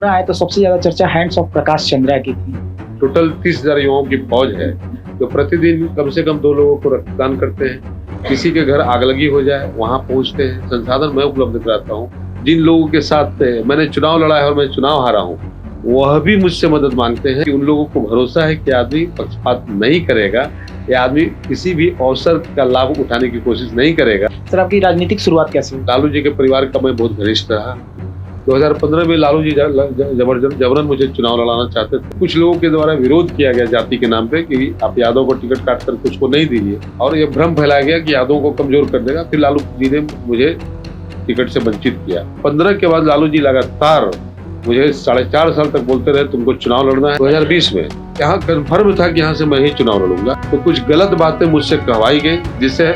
आए तो सबसे ज्यादा चर्चा हैंड्स ऑफ प्रकाश चंद्रा की थी। टोटल 30,000 युवाओं की फौज है जो प्रतिदिन कम से कम 2 लोगों को रक्तदान करते हैं। किसी के घर आगलगी हो जाए वहां पहुंचते हैं, संसाधन मैं उपलब्ध कराता हूं। जिन लोगों के साथ मैंने चुनाव लड़ा है और मैं चुनाव हारा हूं, वह भी मुझसे मदद मांगते हैं कि उन लोगों को भरोसा है कि आदमी पक्षपात नहीं करेगा, ये आदमी किसी भी अवसर का लाभ उठाने की कोशिश नहीं करेगा। सर, आपकी राजनीतिक शुरुआत कैसे हुई? लालू जी के परिवार का मैं बहुत घनिष्ठ रहा। 2015 में लालू जी जबरन मुझे चुनाव लड़ाना चाहते थे। कुछ लोगों के द्वारा विरोध किया गया जाति के नाम पे कि आप यादव को टिकट काट कर कुछ को नहीं दीजिए, और ये भ्रम फैलाया गया कि यादव को कमजोर कर देगा। फिर लालू जी ने मुझे टिकट से वंचित किया। 15 के बाद लालू जी लगातार मुझे 4.5 साल तक बोलते रहे तुमको चुनाव लड़ना है। 2020 में यहाँ कन्फर्म था कि यहाँ से मैं ही चुनाव लड़ूंगा, तो कुछ गलत बातें मुझसे कहवाई गई जिससे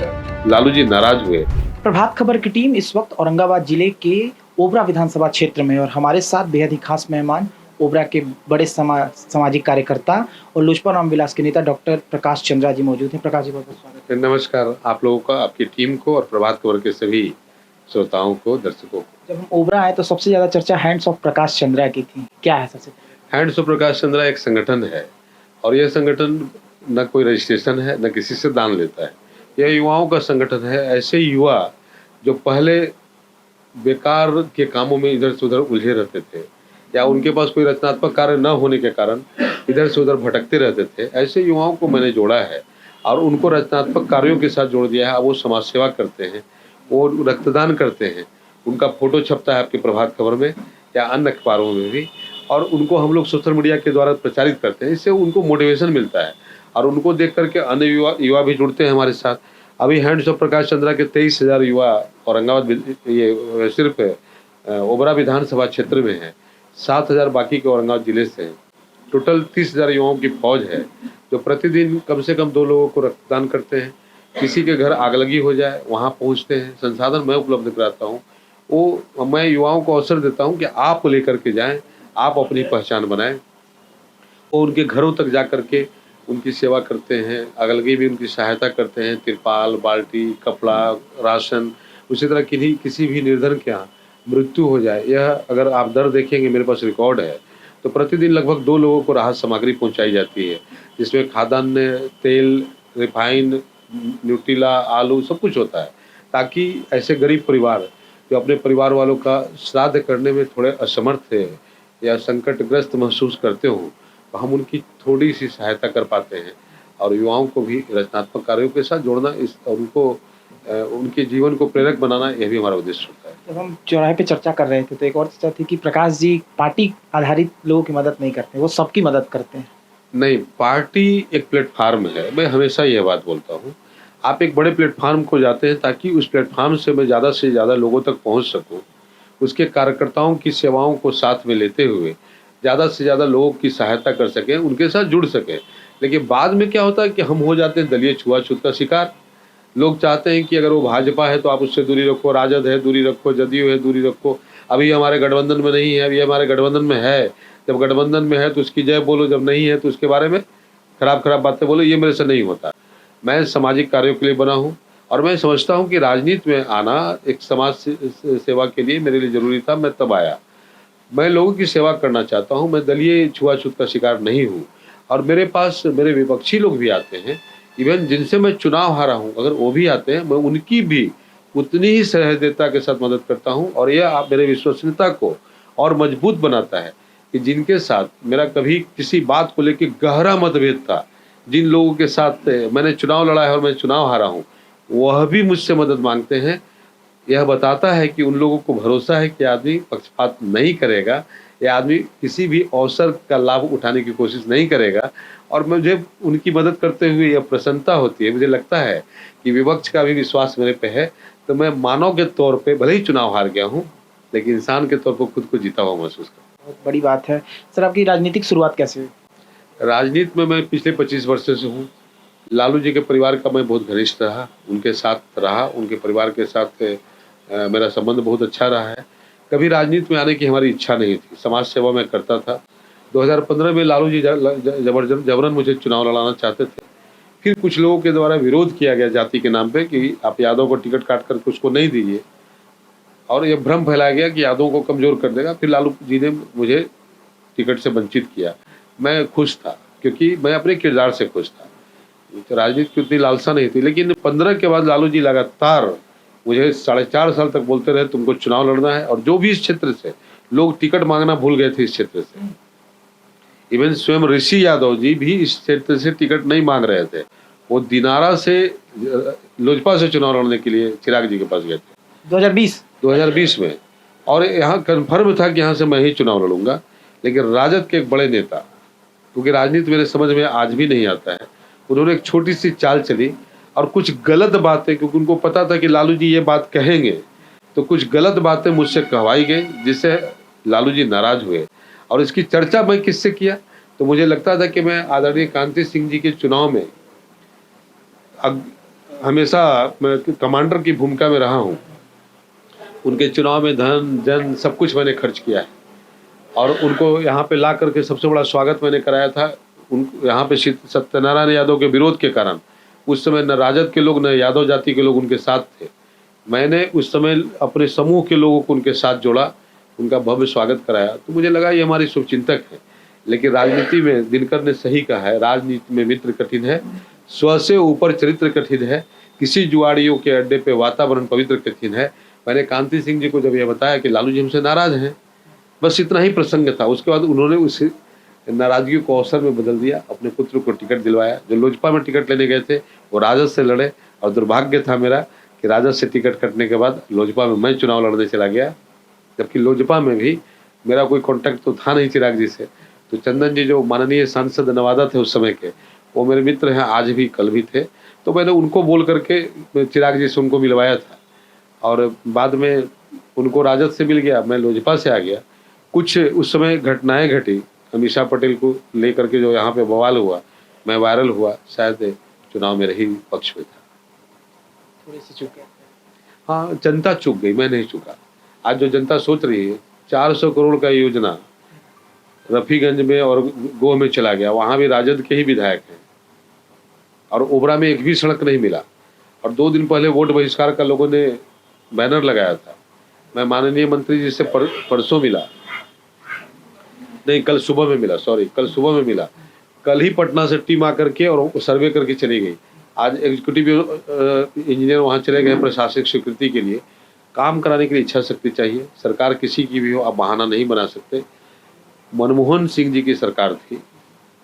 लालू जी नाराज हुए। प्रभात खबर की टीम इस वक्त औरंगाबाद जिले के ओबरा विधानसभा क्षेत्र में, और हमारे साथ बेहद ही खास मेहमान ओबरा के बड़े सामाजिक कार्यकर्ता और लोजपा राम विलास के नेता डॉक्टर प्रकाश चंद्रा जी मौजूद हैं। प्रकाश जी, बहुत बहुत स्वागत है। नमस्कार आप लोगों का, आपकी टीम को और प्रभात खबर के सभी श्रोताओं को, दर्शकों को। जब हम ओबरा आए तो सबसे ज्यादा चर्चा हैंड्स ऑफ प्रकाश चंद्रा की थी। क्या है सबसे पहले? हैंड्स ऑफ प्रकाश चंद्रा एक संगठन है, और यह संगठन न कोई रजिस्ट्रेशन है, न किसी से दान लेता है। यह युवाओं का संगठन है। ऐसे युवा जो पहले बेकार के कामों में इधर से उधर उलझे रहते थे, या उनके पास कोई रचनात्मक कार्य न होने के कारण इधर से उधर भटकते रहते थे, ऐसे युवाओं को मैंने जोड़ा है और उनको रचनात्मक कार्यों के साथ जोड़ दिया है। अब वो समाज सेवा करते हैं, वो रक्तदान करते हैं, उनका फोटो छपता है आपके प्रभात खबर में या अन्य अखबारों में भी, और उनको हम लोग सोशल मीडिया के द्वारा प्रचारित करते हैं। इससे उनको मोटिवेशन मिलता है और उनको देख करके अन्य युवा भी जुड़ते हैं हमारे साथ। अभी हैंड्स ऑफ प्रकाश चंद्रा के 23,000 युवा औरंगाबाद ये सिर्फ ओबरा विधानसभा क्षेत्र में है, 7,000 बाकी के औरंगाबाद जिले से हैं। टोटल 30,000 युवाओं की फौज है जो प्रतिदिन कम से कम 2 लोगों को रक्तदान करते हैं। किसी के घर आगलगी हो जाए वहाँ पहुँचते हैं, संसाधन मैं उपलब्ध कराता हूँ। वो मैं युवाओं को अवसर देता हूँ कि आप लेकर के जाएं, आप अपनी पहचान बनाएं। वो उनके घरों तक जा कर के उनकी सेवा करते हैं, अगलगी भी उनकी सहायता करते हैं, तिरपाल, बाल्टी, कपड़ा, राशन। उसी तरह किसी भी निर्धन के यहाँ मृत्यु हो जाए, यह अगर आप दर देखेंगे, मेरे पास रिकॉर्ड है, तो प्रतिदिन लगभग 2 लोगों को राहत सामग्री पहुंचाई जाती है, जिसमें खाद्यान्न, तेल, रिफाइन, न्यूट्रीला, आलू सब कुछ होता है, ताकि ऐसे गरीब परिवार जो अपने परिवार वालों का श्राद्ध करने में थोड़े असमर्थ है या संकटग्रस्त महसूस करते हो, तो हम उनकी थोड़ी सी सहायता कर पाते हैं। और युवाओं को भी रचनात्मक कार्यों के साथ जोड़ना, इस उनको उनके जीवन को प्रेरक बनाना, यह भी हमारा उद्देश्य होता है। जब हम चौराहे पे चर्चा कर रहे थे तो एक और चर्चा थी कि प्रकाश जी पार्टी आधारित लोगों की मदद नहीं करते, वो सबकी मदद करते हैं। नहीं, पार्टी एक प्लेटफार्म है। मैं हमेशा यह बात बोलता हूँ, आप एक बड़े प्लेटफार्म को जाते हैं ताकि उस प्लेटफार्म से मैं ज़्यादा से ज़्यादा लोगों तक पहुँच सकूँ, उसके कार्यकर्ताओं की सेवाओं को साथ में लेते हुए ज़्यादा से ज़्यादा लोगों की सहायता कर सकें, उनके साथ जुड़ सकें। लेकिन बाद में क्या होता है कि हम हो जाते हैं दलीय छुआछूत का शिकार। लोग चाहते हैं कि अगर वो भाजपा है तो आप उससे दूरी रखो, राजद है दूरी रखो, जदयू है दूरी रखो। अभी हमारे गठबंधन में नहीं है, अभी हमारे गठबंधन में है। जब गठबंधन में है तो उसकी जय बोलो, जब नहीं है तो उसके बारे में खराब बातें बोलो। ये मेरे से नहीं होता। मैं सामाजिक कार्यों के लिए बना हूँ, और मैं समझता हूँ कि राजनीति में आना एक समाज सेवा के लिए मेरे लिए ज़रूरी था। मैं तब आया। मैं लोगों की सेवा करना चाहता हूँ, मैं दलीय छुआछूत का शिकार नहीं हूँ। और मेरे पास मेरे विपक्षी लोग भी आते हैं, इवन जिनसे मैं चुनाव हारा हूँ, अगर वो भी आते हैं, मैं उनकी भी उतनी ही सहृदयता के साथ मदद करता हूँ। और यह आप मेरे विश्वसनीयता को और मजबूत बनाता है कि जिनके साथ मेरा कभी किसी बात को लेकर गहरा मतभेद था, जिन लोगों के साथ मैंने चुनाव लड़ा है और मैं चुनाव हारा हूँ, वह भी मुझसे मदद मांगते हैं। यह बताता है कि उन लोगों को भरोसा है कि आदमी पक्षपात नहीं करेगा, या आदमी किसी भी अवसर का लाभ उठाने की कोशिश नहीं करेगा। और मुझे उनकी मदद करते हुए यह प्रसन्नता होती है। मुझे लगता है कि विपक्ष का भी विश्वास मेरे पे है, तो मैं मानव के तौर पे भले ही चुनाव हार गया हूँ, लेकिन इंसान के तौर पर खुद को जीता हुआ महसूस करता हूँ। बहुत बड़ी बात है। सर, आपकी राजनीतिक शुरुआत कैसे हुई? राजनीति में मैं पिछले 25 वर्षों से हूँ। लालू जी के परिवार का मैं बहुत घनिष्ठ रहा, उनके साथ रहा, उनके परिवार के साथ मेरा संबंध बहुत अच्छा रहा है। कभी राजनीति में आने की हमारी इच्छा नहीं थी, समाज सेवा मैं करता था। 2015 में लालू जी जबरन मुझे चुनाव लड़ाना चाहते थे। फिर कुछ लोगों के द्वारा विरोध किया गया जाति के नाम पे कि आप यादव को टिकट काट कर कुछ को नहीं दीजिए, और ये भ्रम फैलाया गया कि यादवों को कमज़ोर कर देगा। फिर लालू जी ने मुझे टिकट से वंचित किया। मैं खुश था क्योंकि मैं अपने किरदार से खुश था। तो राजनीति की उतनी लालसा नहीं थी, लेकिन 15 के बाद लालू जी लगातार मुझे 4.5 साल तक बोलते रहे तुमको चुनाव लड़ना है। और जो भी इस क्षेत्र से लोग टिकट मांगना भूल गए थे इस क्षेत्र से। इवन स्वयं ऋषि यादव जी भी इस क्षेत्र से टिकट नहीं मांग रहे थे। वो दिनारा से लोजपा से चुनाव लड़ने के लिए चिराग जी के पास गए थे 2020 में। और यहाँ कन्फर्म था कि यहाँ से मैं ही चुनाव लड़ूंगा। लेकिन राजद के एक बड़े नेता, क्योंकि राजनीति मेरे समझ में आज भी नहीं आता है, उन्होंने एक छोटी सी चाल चली और कुछ गलत बातें, क्योंकि उनको पता था कि लालू जी ये बात कहेंगे, तो कुछ गलत बातें मुझसे कहवाई गई जिससे लालू जी नाराज हुए। और इसकी चर्चा मैं किससे किया, तो मुझे लगता था कि मैं आदरणीय कांति सिंह जी के चुनाव में हमेशा मैं कमांडर की भूमिका में रहा हूँ। उनके चुनाव में धन जन सब कुछ मैंने खर्च किया है और उनको यहाँ पे ला करके सबसे बड़ा स्वागत मैंने कराया था। उन यहाँ पे सत्यनारायण यादव के विरोध के कारण उस समय न राजद के लोग न यादव जाति के लोग उनके साथ थे। मैंने उस समय अपने समूह के लोगों को उनके साथ जोड़ा, उनका भव्य स्वागत कराया। तो मुझे लगा ये हमारी शुभचिंतक है। लेकिन राजनीति में दिनकर ने सही कहा है, राजनीति में मित्र कठिन है, स्व से ऊपर चरित्र कठिन है, किसी जुआड़ियों के अड्डे पे वातावरण पवित्र कठिन है। मैंने कांति सिंह जी को जब यह बताया कि लालू जी हमसे नाराज हैं, बस इतना ही प्रसंग था। उसके बाद उन्होंने उस नाराजगी को अवसर में बदल दिया, अपने पुत्र को टिकट दिलवाया। जो लोजपा में टिकट लेने गए थे वो राजद से लड़े और दुर्भाग्य था मेरा कि राजद से टिकट कटने के बाद लोजपा में मैं चुनाव लड़ने चला गया, जबकि लोजपा में भी मेरा कोई कॉन्टैक्ट तो था नहीं चिराग जी से। तो चंदन जी जो माननीय सांसद नवादा थे उस समय के, वो मेरे मित्र हैं, आज भी कल भी थे। तो मैंने उनको बोल करके चिराग जी से उनको मिलवाया था और बाद में उनको राजद से मिल गया, मैं लोजपा से आ गया। कुछ उस समय घटनाएं घटी, अमीषा पटेल को लेकर के जो यहाँ पे बवाल हुआ, मैं वायरल हुआ, शायद चुनाव में रही पक्ष में था। थोड़ी सी चूक गए। हाँ, जनता चूक गई, मैं नहीं चूका। आज जो जनता सोच रही है 400 करोड़ का योजना रफीगंज में और गोह में चला गया, वहाँ भी राजद के ही विधायक हैं और ओबरा में एक भी सड़क नहीं मिला। और 2 दिन पहले वोट बहिष्कार का लोगों ने बैनर लगाया था। मैं माननीय मंत्री जी से परसों मिला, नहीं कल सुबह में मिला, सॉरी कल सुबह में मिला। कल ही पटना से टीम आकर के और सर्वे करके चली गई। आज एग्जीक्यूटिव इंजीनियर वहाँ चले गए प्रशासनिक स्वीकृति के लिए। काम कराने के लिए इच्छा शक्ति चाहिए, सरकार किसी की भी हो, आप बहाना नहीं बना सकते। मनमोहन सिंह जी की सरकार थी,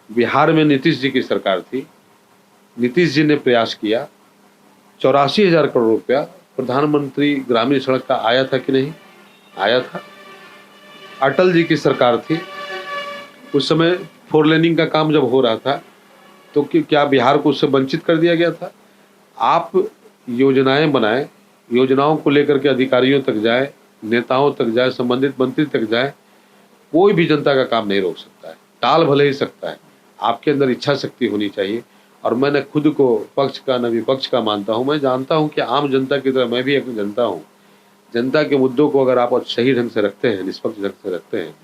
बिहार में नीतीश जी की सरकार थी, नीतीश जी ने प्रयास किया, 84,000 करोड़ रुपया प्रधानमंत्री ग्रामीण सड़क का आया था कि नहीं? आया था। अटल जी की सरकार थी, उस समय 4 लेनिंग का काम जब हो रहा था तो क्या बिहार को उससे वंचित कर दिया गया था? आप योजनाएं बनाएं, योजनाओं को लेकर के अधिकारियों तक जाए, नेताओं तक जाए, संबंधित मंत्री तक जाए, कोई भी जनता का काम नहीं रोक सकता है। टाल भले ही सकता है, आपके अंदर इच्छा शक्ति होनी चाहिए। और मैंने खुद को पक्ष का न विपक्ष का मानता हूँ। मैं जानता हूँ कि आम जनता की तरह मैं भी एक जनता हूँ। जनता के मुद्दों को अगर आप सही ढंग से रखते हैं, निष्पक्ष ढंग से रखते हैं,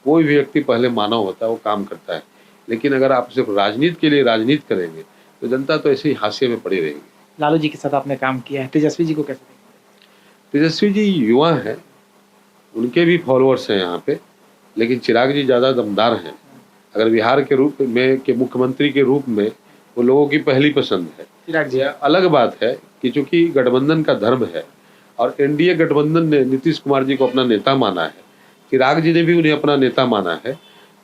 कोई भी व्यक्ति पहले मानव होता है, वो काम करता है। लेकिन अगर आप सिर्फ राजनीति के लिए राजनीति करेंगे तो जनता तो ऐसे ही हाशिए में पड़ी रहेगी। लालू जी के साथ आपने काम किया है, तेजस्वी जी को कैसे देखते हैं? तेजस्वी जी युवा हैं, उनके भी फॉलोअर्स हैं यहाँ पे, लेकिन चिराग जी ज़्यादा दमदार हैं। अगर बिहार के रूप में के मुख्यमंत्री के रूप में वो लोगों की पहली पसंद है। चिराग जी अलग बात है कि चूंकि गठबंधन का धर्म है और एनडीए गठबंधन ने नीतीश कुमार जी को अपना नेता माना है, चिराग जी ने भी उन्हें अपना नेता माना है,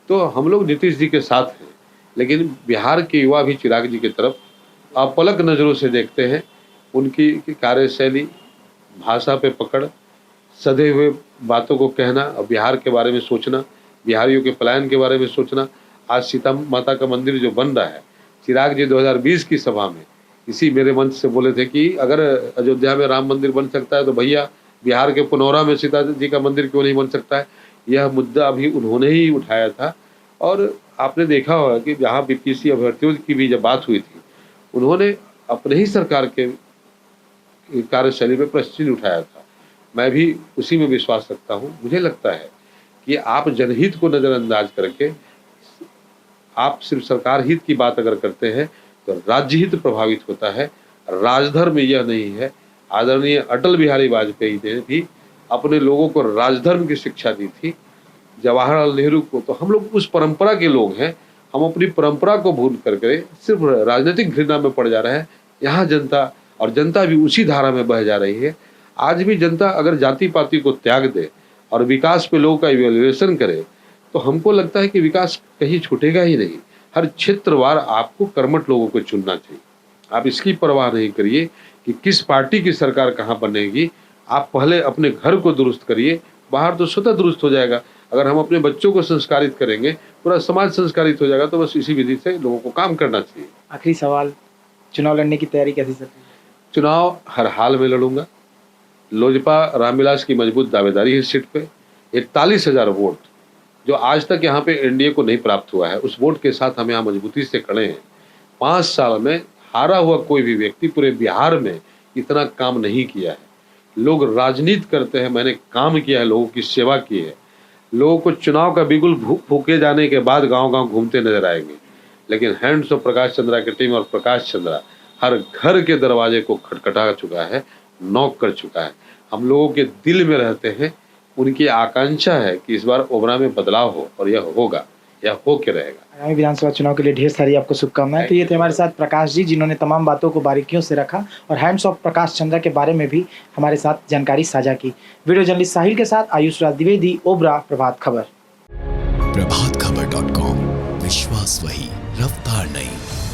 तो हम लोग नीतीश जी के साथ हैं। लेकिन बिहार के युवा भी चिराग जी की तरफ अपलक नज़रों से देखते हैं। उनकी कार्यशैली, भाषा पे पकड़, सधे हुए बातों को कहना और बिहार के बारे में सोचना, बिहारियों के पलायन के बारे में सोचना। आज सीता माता का मंदिर जो बन रहा है, चिराग जी 2020 की सभा में इसी मेरे मंच से बोले थे कि अगर अयोध्या में राम मंदिर बन सकता है तो भैया बिहार के पुनौरा में सीता जी का मंदिर क्यों नहीं बन सकता है। यह मुद्दा अभी उन्होंने ही उठाया था। और आपने देखा होगा कि जहाँ बीपीएससी अभ्यर्थियों की भी जब बात हुई थी, उन्होंने अपने ही सरकार के कार्यशैली में प्रश्न उठाया था। मैं भी उसी में विश्वास रखता हूँ। मुझे लगता है कि आप जनहित को नज़रअंदाज करके आप सिर्फ सरकार हित की बात अगर करते हैं तो राज्य हित प्रभावित होता है। राजधर्म यह नहीं है। आदरणीय अटल बिहारी वाजपेयी ने भी अपने लोगों को राजधर्म की शिक्षा दी थी, जवाहरलाल नेहरू को, तो हम लोग उस परंपरा के लोग हैं। हम अपनी परंपरा को भूल करके सिर्फ राजनीतिक घृणा में पड़ जा रहे हैं। यहाँ जनता भी उसी धारा में बह जा रही है। आज भी जनता अगर जाति पाति को त्याग दे और विकास पे लोगों का इवैल्यूएशन करे, तो हमको लगता है कि विकास कहीं छूटेगा ही नहीं। हर क्षेत्रवार आपको कर्मठ लोगों को चुनना चाहिए। आप इसकी परवाह नहीं करिए कि किस पार्टी की सरकार कहाँ बनेगी। आप पहले अपने घर को दुरुस्त करिए, बाहर तो स्वतः दुरुस्त हो जाएगा। अगर हम अपने बच्चों को संस्कारित करेंगे, पूरा समाज संस्कारित हो जाएगा। तो बस इसी विधि से लोगों को काम करना चाहिए। आखिरी सवाल, चुनाव लड़ने की तैयारी कैसी चल रही है? चुनाव हर हाल में लड़ूंगा। लोजपा रामविलास की मजबूत दावेदारी है इस सीट पे। 41,000 वोट जो आज तक यहाँ पे एनडीए को नहीं प्राप्त हुआ है, उस वोट के साथ हम यहाँ मजबूती से खड़े हैं। 5 साल में हारा हुआ कोई भी व्यक्ति पूरे बिहार में इतना काम नहीं किया है। लोग राजनीति करते हैं, मैंने काम किया है, लोगों की सेवा की है। लोगों को चुनाव का बिगुल फूके जाने के बाद गांव-गांव घूमते नजर आएंगे, लेकिन हैंड्स ऑफ प्रकाश चंद्रा की टीम और प्रकाश चंद्रा हर घर के दरवाजे को खटखटा चुका है, नॉक कर चुका है। हम लोगों के दिल में रहते हैं। उनकी आकांक्षा है कि इस बार ओबरा में बदलाव हो, और यह होगा, यह हो के रहेगा। आगामी विधानसभा चुनाव के लिए ढेर सारी आपको शुभकामनाएं। तो ये थे हमारे साथ प्रकाश जी, जिन्होंने तमाम बातों को बारीकियों से रखा और हैंड्स ऑफ प्रकाश चंद्रा के बारे में भी हमारे साथ जानकारी साझा की। वीडियो जर्नलिस्ट साहिल के साथ आयुष राज द्विवेदी, ओबरा, प्रभात खबर। प्रभातखबर.com, विश्वास वही, रफ्तार नहीं।